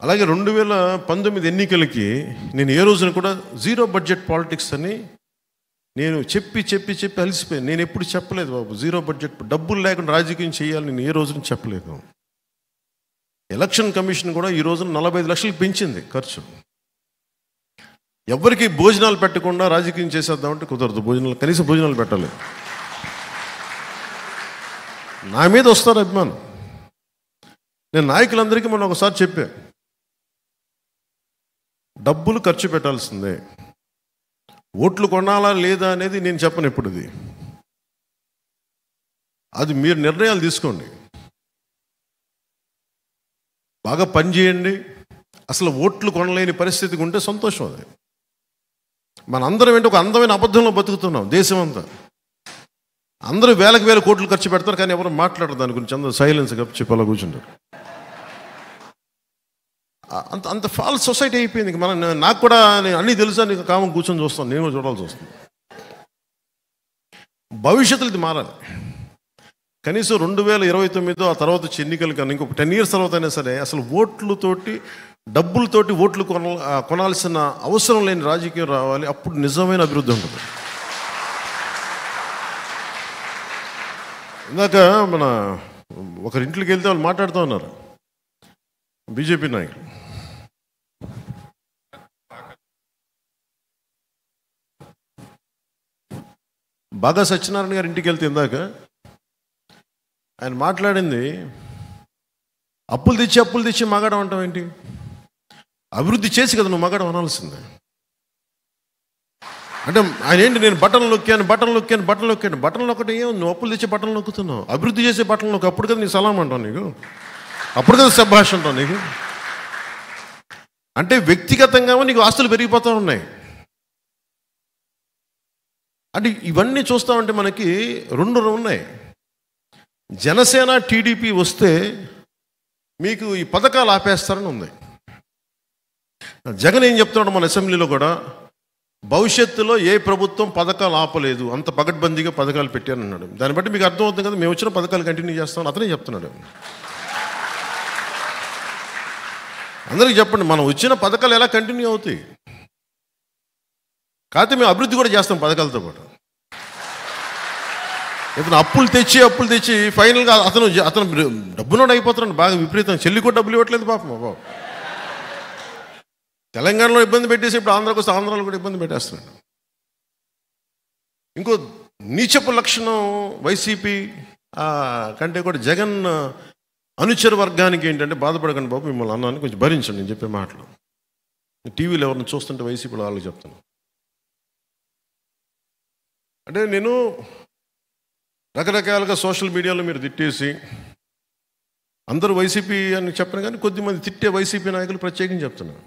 అలాగే 2019 ఎన్నికలకి నేను ఏ రోజున కూడా జీరో బడ్జెట్ పాలిటిక్స్ అని నేను చెప్పి అలసిపోయాను. నేను ఎప్పుడు చెప్పలేదు బాబు, జీరో బడ్జెట్ డబ్బులు లేకుండా రాజకీయం చేయాలి నేను ఏ రోజున చెప్పలేదు. ఎలక్షన్ కమిషన్ కూడా ఈ రోజున 45 లక్షలకు పెంచింది ఖర్చు. ఎవరికి భోజనాలు పెట్టకుండా రాజకీయం చేసేద్దామంటే కుదరదు. కనీసం భోజనాలు పెట్టాలి. నా మీద వస్తారు అభిమానం. నేను నాయకులందరికీ మొన్న ఒకసారి చెప్పా, డబ్బులు ఖర్చు పెట్టాల్సిందే, ఓట్లు కొనాలా లేదా అనేది నేను చెప్పను. ఇప్పుడు అది మీరు నిర్ణయాలు తీసుకోండి. బాగా పనిచేయండి. అసలు ఓట్లు కొనలేని పరిస్థితికి ఉంటే సంతోషం. అది మన అందరం ఏంటి, ఒక అందమైన అబద్ధంలో బతుకుతున్నాం. దేశం అంతా అందరూ వేల కోట్లు ఖర్చు పెడతారు, కానీ ఎవరు మాట్లాడరు దాని గురించి. అందరూ సైలెన్స్ చెప్పి అలా కూర్చుంటారు. అంత ఫాల్స్ సొసైటీ అయిపోయింది. నాకు కూడా అన్నీ తెలుసా, నీకు కామం కూర్చొని చూస్తాను, నేను కూడా చూడాల్సి వస్తుంది. భవిష్యత్తులో ఇది మారాలి. కనీసం 2029 ఆ తర్వాత వచ్చే ఎన్నికలు కానీ ఇంకొక 10 years తర్వాత అయినా సరే అసలు ఓట్లతోటి డబ్బులతోటి ఓట్లు కొనాల్సిన అవసరం లేని రాజకీయం రావాలి. అప్పుడు నిజమైన అభివృద్ధి ఉంటుంది. ఇందాక మన ఒకరింట్లోకి వెళ్తే వాళ్ళు మాట్లాడుతూ ఉన్నారు, బీజేపీ నాయకులు. బాగా సత్యనారాయణ గారి ఇంటికి వెళ్తే ఇందాక ఆయన మాట్లాడింది, అప్పులు తెచ్చి మగాడం అంటావు ఏంటి? అభివృద్ధి చేసి కదా నువ్వు మగాడం అనాల్సిందే. అంటే ఆయన ఏంటి, నేను బటన్ నొక్కాను ఒకటి ఏం, నువ్వు అప్పులు తెచ్చే బటన్ నొక్కుతున్నావు, అభివృద్ధి చేసే బటన్ నొక్కు. అప్పుడు కదా నీ సలాం అంటావు, నీకు అప్పుడు కదా శభాష్ అంటావు నీకు. అంటే వ్యక్తిగతంగా నీకు ఆస్తులు పెరిగిపోతూ ఉన్నాయి. అంటే ఇవన్నీ చూస్తామంటే మనకి 2 ఉన్నాయి. జనసేన టీడీపీ వస్తే మీకు ఈ పథకాలు ఆపేస్తారని ఉంది. జగన్ ఏం చెప్తున్నాడు మన అసెంబ్లీలో కూడా, భవిష్యత్తులో ఏ ప్రభుత్వం పథకాలు ఆపలేదు, అంత పగడ్బందీగా పథకాలు పెట్టారని అన్నాడు. దాన్ని బట్టి మీకు అర్థమవుతుంది కదా, మేము వచ్చిన పథకాలు కంటిన్యూ చేస్తామని అతనే చెప్తున్నాడు. అందరికీ చెప్పండి, మనం వచ్చిన పథకాలు ఎలా కంటిన్యూ అవుతాయి. కాకపోతే మేము అభివృద్ధి కూడా చేస్తాం పథకాలతో పాటు. ఇతను అప్పులు తెచ్చి ఫైనల్గా అతను డబ్బునోడు అయిపోతున్నాడు బాగా విపరీతం. చెల్లి కూడా డబ్బులు ఇవ్వట్లేదు పాపం. బాబు తెలంగాణలో ఇబ్బంది పెట్టేసి ఇప్పుడు ఆంధ్రాకు వస్తే ఆంధ్రాలో కూడా ఇబ్బంది పెట్టేస్తున్నాడు. ఇంకో నీచపు లక్షణం వైసీపీ కంటే కూడా జగన్ అనుచర వర్గానికి ఏంటంటే, బాధపడకండి బాబు, మిమ్మల్ని అన్నాను కొంచెం భరించండి నేను చెప్పే మాటలు. టీవీలో ఎవరిని చూస్తుంటే వైసీపీలో వాళ్ళకి చెప్తాను. అంటే నేను రకరకాలుగా సోషల్ మీడియాలో మీరు తిట్టేసి అందరూ వైసీపీ అని చెప్పను, కానీ కొద్దిమంది తిట్టే వైసీపీ నాయకులు ప్రత్యేకంగా చెప్తున్నాను.